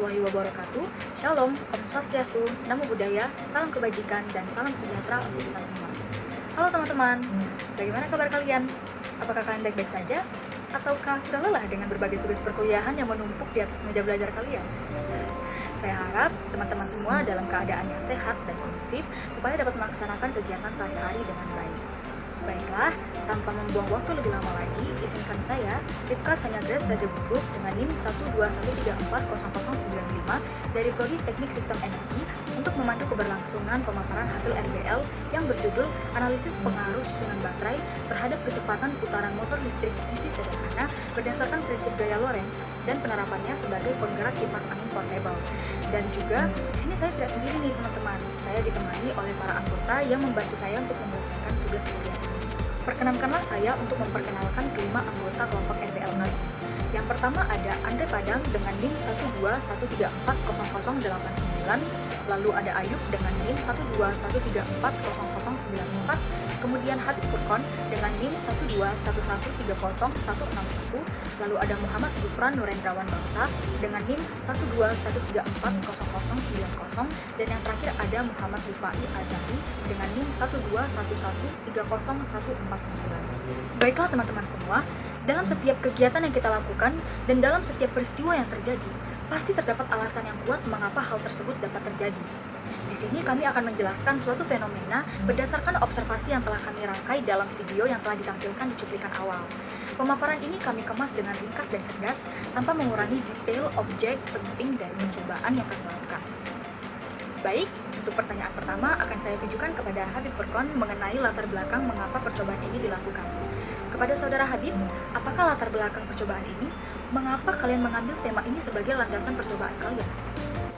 warahmatullahi wabarakatuh. Shalom, Om Swastiastu, Namo Buddhaya, salam kebajikan, dan salam sejahtera untuk kita semua. Halo teman-teman, bagaimana kabar kalian? Apakah kalian baik-baik saja? Ataukah sudah lelah dengan berbagai tugas perkuliahan yang menumpuk di atas meja belajar kalian? Saya harap teman-teman semua dalam keadaan yang sehat dan kondusif supaya dapat melaksanakan kegiatan sehari-hari dengan baik. Baiklah, tanpa membuang waktu lebih lama lagi, izinkan saya, Ripka Sonyagres Raja Butruk dengan NIM 121340095 dari Prodi Teknik Sistem Energi untuk memandu keberlangsungan pemaparan hasil RBL yang berjudul Analisis Pengaruh Susunan Baterai terhadap Kecepatan Putaran Motor Listrik DC Sederhana berdasarkan prinsip gaya Lorentz dan penerapannya sebagai penggerak kipas angin portable. Dan juga, di sini saya tidak sendiri nih teman-teman, saya ditemani oleh para anggota yang membantu saya untuk menyelesaikan tugas kuliah. Perkenankanlah saya untuk memperkenalkan kelima anggota kelompok RBL kali ini. Yang pertama ada Andre Padang dengan NIM 121340089, lalu ada Ayub dengan NIM 121340094, kemudian Habib Furqon dengan NIM 121130161, lalu ada Muhammad Gufran Nurendrawan Bangsa dengan NIM 121340090, dan yang terakhir ada Muhammad Rifai Azari dengan NIM 121130149. Baiklah teman-teman semua, dalam setiap kegiatan yang kita lakukan dan dalam setiap peristiwa yang terjadi, pasti terdapat alasan yang kuat mengapa hal tersebut dapat terjadi. Di sini kami akan menjelaskan suatu fenomena berdasarkan observasi yang telah kami rangkai dalam video yang telah ditampilkan di cuplikan awal. Pemaparan ini kami kemas dengan ringkas dan cerdas tanpa mengurangi detail objek penting dari percobaan yang kami lakukan. Baik, untuk pertanyaan pertama akan saya tujukan kepada Habib Furqon mengenai latar belakang mengapa percobaan ini dilakukan. Kepada saudara Habib, apakah latar belakang percobaan ini? Mengapa kalian mengambil tema ini sebagai landasan percobaan kalian?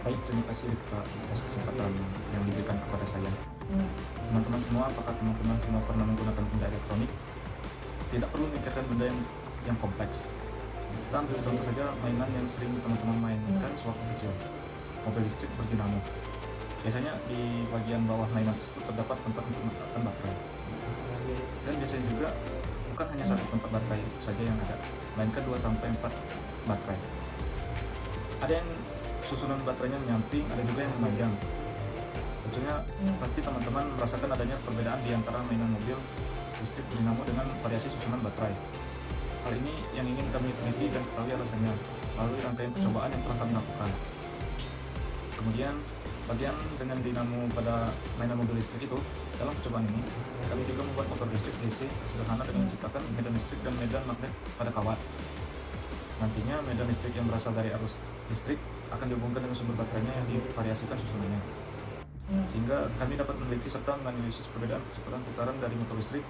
Baik, terima kasih Ripka atas kesempatan yang diberikan kepada saya. Teman-teman semua, apakah teman-teman semua pernah menggunakan benda elektronik? Tidak perlu memikirkan benda yang kompleks. Kita ambil contoh saja mainan yang sering teman-teman mainkan sewaktu kecil, mobil listrik berdinamo. Biasanya di bagian bawah mainan tersebut terdapat tempat untuk meletakkan baterai. Dan biasanya juga bukan hanya satu tempat baterai saja yang ada, melainkan 2-4 baterai. Ada yang susunan baterainya menyamping, ada juga yang memanjang. Tentunya pasti teman-teman merasakan adanya perbedaan di antara mainan mobil listrik dinamo dengan variasi susunan baterai. Hal ini yang ingin kami teliti dan ketahui alasannya melalui rangkaian percobaan yang telah kami lakukan. Kemudian bagian dengan dinamo pada mainan mobil listrik itu, dalam percobaan ini kami juga membuat motor listrik DC sederhana dengan menciptakan medan listrik dan medan magnet pada kawat. Nantinya medan listrik yang berasal dari arus listrik akan dihubungkan dengan sumber baterainya yang divariasikan susunannya, sehingga kami dapat meneliti serta menganalisis perbedaan kecepatan putaran dari motor listrik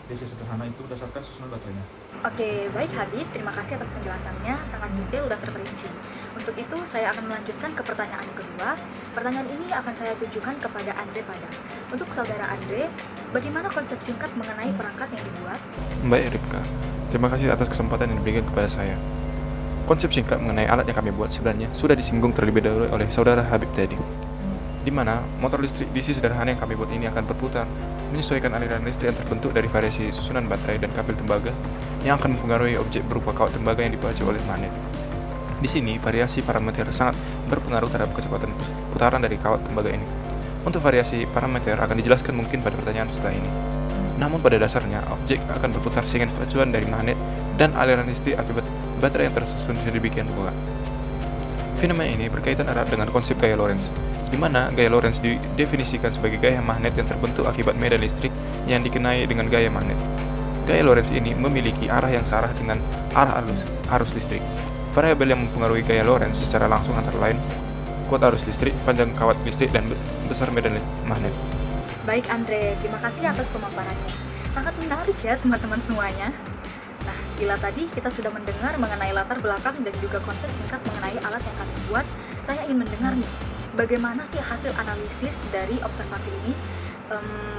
DC sederhana itu berdasarkan susunan baterainya. Oke, baik Habib, terima kasih atas penjelasannya, sangat detail dan terperinci. Untuk itu, saya akan melanjutkan ke pertanyaan kedua. Pertanyaan ini akan saya tujukan kepada Andre Padang. Untuk saudara Andre, bagaimana konsep singkat mengenai perangkat yang dibuat? Baik Ripka, terima kasih atas kesempatan yang diberikan kepada saya. Konsep singkat mengenai alat yang kami buat sebenarnya sudah disinggung terlebih dahulu oleh saudara Habib tadi, di mana motor listrik DC sederhana yang kami buat ini akan berputar menyesuaikan aliran listrik yang terbentuk dari variasi susunan baterai dan kabel tembaga yang akan mempengaruhi objek berupa kawat tembaga yang dipacu oleh magnet. Di sini, variasi parameter sangat berpengaruh terhadap kecepatan putaran dari kawat tembaga ini. Untuk variasi parameter akan dijelaskan mungkin pada pertanyaan setelah ini. Namun pada dasarnya, objek akan berputar sehingga pacuan dari magnet dan aliran listrik akibat baterai yang tersusun sedemikian rupa. Fenomena ini berkaitan erat dengan konsep gaya Lorentz, di mana gaya Lorentz didefinisikan sebagai gaya magnet yang terbentuk akibat medan listrik yang dikenai dengan gaya magnet. Gaya Lorentz ini memiliki arah yang searah dengan arah arus listrik. Variabel yang mempengaruhi gaya Lorentz secara langsung antara lain kuat arus listrik, panjang kawat listrik, dan besar medan magnet. Baik Andre, terima kasih atas pemaparannya. Sangat menarik ya teman-teman semuanya. Nah, bila tadi kita sudah mendengar mengenai latar belakang dan juga konsep singkat mengenai alat yang kami buat, saya ingin mendengar nih, bagaimana sih hasil analisis dari observasi ini?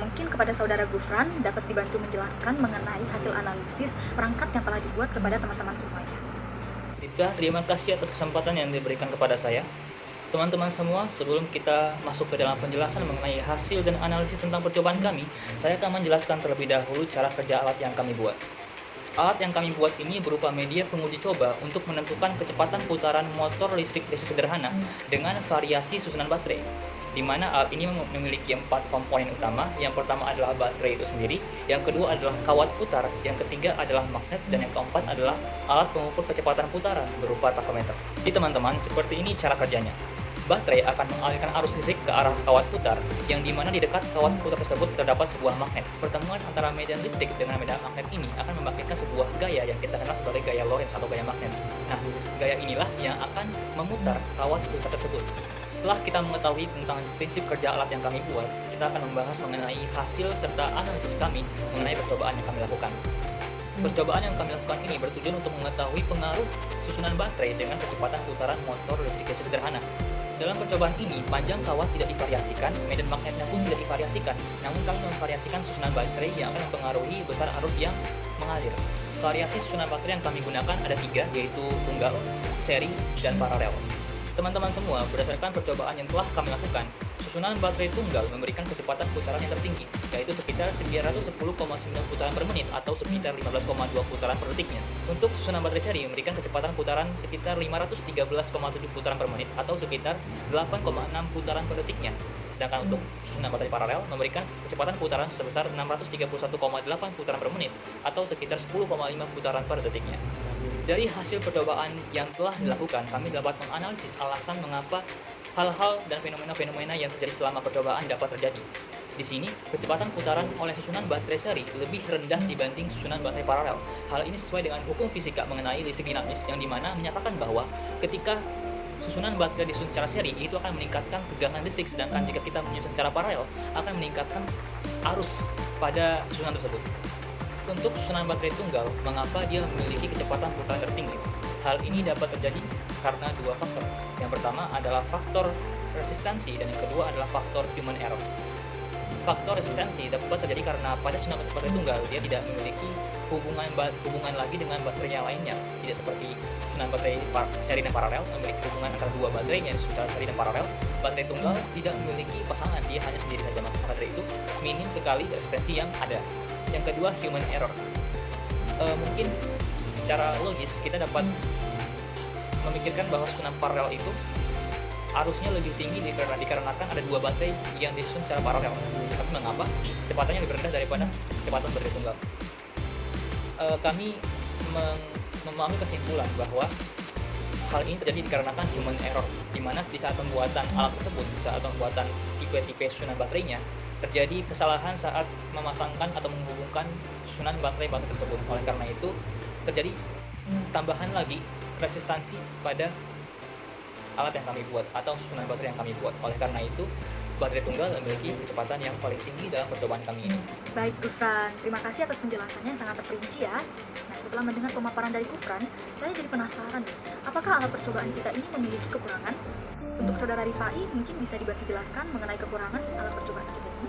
Mungkin kepada saudara Gufran dapat dibantu menjelaskan mengenai hasil analisis perangkat yang telah dibuat kepada teman-teman semuanya. Ripka, terima kasih atas kesempatan yang diberikan kepada saya. Teman-teman semua, sebelum kita masuk ke dalam penjelasan mengenai hasil dan analisis tentang percobaan kami, saya akan menjelaskan terlebih dahulu cara kerja alat yang kami buat. Alat yang kami buat ini berupa media penguji coba untuk menentukan kecepatan putaran motor listrik DC sederhana dengan variasi susunan baterai, di mana alat ini memiliki 4 komponen utama. Yang pertama adalah baterai itu sendiri, yang kedua adalah kawat putar, yang ketiga adalah magnet, dan yang keempat adalah alat pengukur kecepatan putaran berupa tachometer. Jadi teman-teman, seperti ini cara kerjanya. Baterai akan mengalirkan arus listrik ke arah kawat putar, yang dimana di dekat kawat putar tersebut terdapat sebuah magnet. Pertemuan antara medan listrik dengan medan magnet ini akan membangkitkan sebuah gaya yang kita kenal sebagai gaya Lorentz atau gaya magnet. Nah, gaya inilah yang akan memutar kawat putar tersebut. Setelah kita mengetahui tentang prinsip kerja alat yang kami buat, kita akan membahas mengenai hasil serta analisis kami mengenai percobaan yang kami lakukan. Percobaan yang kami lakukan ini bertujuan untuk mengetahui pengaruh susunan baterai dengan kecepatan putaran motor listrik DC sederhana. Dalam percobaan ini, panjang kawat tidak divariasikan, medan magnetnya pun tidak divariasikan, namun kami memvariasikan susunan baterai yang akan mempengaruhi besar arus yang mengalir. Variasi susunan baterai yang kami gunakan ada 3, yaitu tunggal, seri, dan paralel. Teman-teman semua, berdasarkan percobaan yang telah kami lakukan, susunan baterai tunggal memberikan kecepatan putaran yang tertinggi, yaitu sekitar 910,9 putaran per menit atau sekitar 15,2 putaran per detiknya. Untuk susunan baterai seri memberikan kecepatan putaran sekitar 513,7 putaran per menit atau sekitar 8,6 putaran per detiknya. Sedangkan untuk susunan baterai paralel memberikan kecepatan putaran sebesar 631,8 putaran per menit atau sekitar 10,5 putaran per detiknya. Dari hasil percobaan yang telah dilakukan, kami dapat menganalisis alasan mengapa hal-hal dan fenomena-fenomena yang terjadi selama percobaan dapat terjadi. Di sini, kecepatan putaran oleh susunan baterai seri lebih rendah dibanding susunan baterai paralel. Hal ini sesuai dengan hukum fisika mengenai listrik dinamis, yang dimana menyatakan bahwa ketika susunan baterai disusun secara seri, itu akan meningkatkan tegangan listrik, sedangkan jika kita menyusun secara paralel, akan meningkatkan arus pada susunan tersebut. Untuk susunan baterai tunggal, mengapa dia memiliki kecepatan putaran tertinggi? Hal ini dapat terjadi karena 2 faktor. Yang pertama adalah faktor resistansi dan yang kedua adalah faktor human error. Faktor resistansi dapat terjadi karena pada susunan baterai tunggal dia tidak memiliki hubungan lagi dengan baterai yang lainnya. Tidak seperti susunan baterai seri dan paralel memiliki hubungan antara 2 baterai yang secara seri dan paralel. Baterai tunggal tidak memiliki pasangan, dia hanya sendiri saja. Maka dari itu minim sekali resistensi yang ada. Yang kedua, human error. Mungkin secara logis kita dapat memikirkan bahwa susunan paralel itu arusnya lebih tinggi dikarenakan ada 2 baterai yang disusun secara paralel. Tapi mengapa kecepatannya lebih rendah daripada kecepatan baterai tunggal? Kami memahami kesimpulan bahwa hal ini terjadi dikarenakan human error, di mana di saat pembuatan alat tersebut, saat pembuatan tipe-tipe susunan baterainya, terjadi kesalahan saat memasangkan atau menghubungkan susunan baterai tersebut. Oleh karena itu, terjadi tambahan lagi resistansi pada alat yang kami buat atau susunan baterai yang kami buat. Oleh karena itu, baterai tunggal memiliki kecepatan yang paling tinggi dalam percobaan kami ini. Baik, Gufran. Terima kasih atas penjelasannya yang sangat terperinci ya. Nah, setelah mendengar pemaparan dari Gufran, saya jadi penasaran nih, apakah alat percobaan kita ini memiliki kekurangan? Untuk saudara Rifai, mungkin bisa dibantu jelaskan mengenai kekurangan alat percobaan kita ini.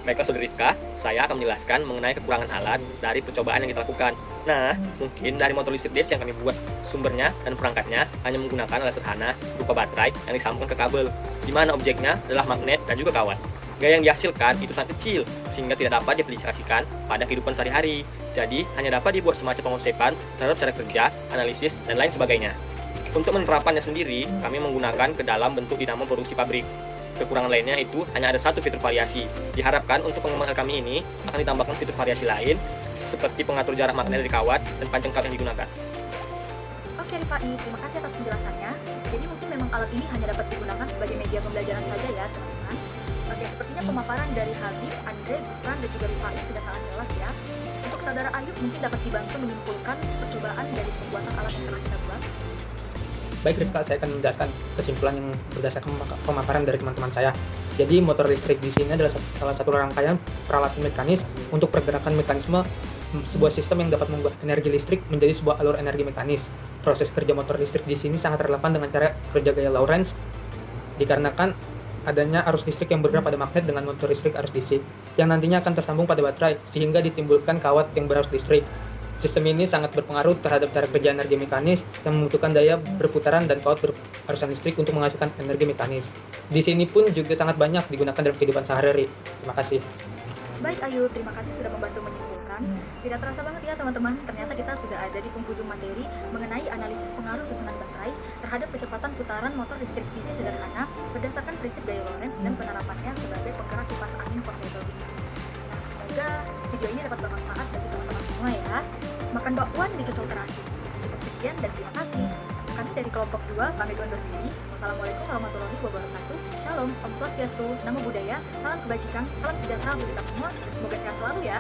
Baiklah Saudara Rifka, saya akan menjelaskan mengenai kekurangan alat dari percobaan yang kita lakukan. Nah, mungkin dari motor listrik DC yang kami buat, sumbernya dan perangkatnya hanya menggunakan alat sederhana berupa baterai yang disambungkan ke kabel, di mana objeknya adalah magnet dan juga kawat. Gaya yang dihasilkan itu sangat kecil, sehingga tidak dapat diaplikasikan pada kehidupan sehari-hari. Jadi, hanya dapat dibuat semacam pengosepan terhadap cara kerja, analisis, dan lain sebagainya. Untuk penerapannya sendiri, kami menggunakan ke dalam bentuk dinamo produksi pabrik. Kekurangan lainnya itu hanya ada 1 fitur variasi. Diharapkan untuk pengembangan kami ini akan ditambahkan fitur variasi lain seperti pengatur jarak magnet dari kawat dan panjang kawat yang digunakan. Oke Rifai, terima kasih atas penjelasannya. Jadi mungkin memang alat ini hanya dapat digunakan sebagai media pembelajaran saja ya teman-teman. Oke, sepertinya pemaparan dari Habib, Andre, Gufran, dan juga Rifai sudah sangat jelas ya. Untuk saudara Ayub mungkin dapat dibantu menyimpulkan percobaan dari pembuatan alat yang telah kita buat. Baik Rifka, saya akan menjelaskan kesimpulan yang berdasarkan pemaparan dari teman-teman saya. Jadi motor listrik di sini adalah salah satu rangkaian peralatan mekanis untuk pergerakan mekanisme sebuah sistem yang dapat membuat energi listrik menjadi sebuah alur energi mekanis. Proses kerja motor listrik di sini sangat relevan dengan cara kerja gaya Lorentz, dikarenakan adanya arus listrik yang bergerak pada magnet dengan motor listrik arus DC, yang nantinya akan tersambung pada baterai, sehingga ditimbulkan kawat yang berarus listrik. Sistem ini sangat berpengaruh terhadap cara kerja energi mekanis yang membutuhkan daya berputaran dan kawat berarusan listrik untuk menghasilkan energi mekanis. Di sini pun juga sangat banyak digunakan dalam kehidupan sehari-hari. Terima kasih. Baik Ayu, terima kasih sudah membantu menyimpulkan. Tidak terasa banget ya teman-teman, ternyata kita sudah ada di penghujung materi mengenai analisis pengaruh susunan baterai terhadap kecepatan putaran motor listrik DC sederhana berdasarkan prinsip gaya Lorentz dan penerapannya sebagai penggerak kipas angin portable ini. Nah, semoga video ini dapat bermanfaat bagi teman-teman semua ya. Makan bakwan dicocol terasi. Cukup sekian dan terima kasih. Kami dari kelompok 2 pamit undur diri. Wassalamualaikum warahmatullahi wabarakatuh. Shalom, Om Swastiastu, Namo Buddhaya, salam kebajikan, salam sejahtera untuk kita semua, dan semoga sehat selalu ya.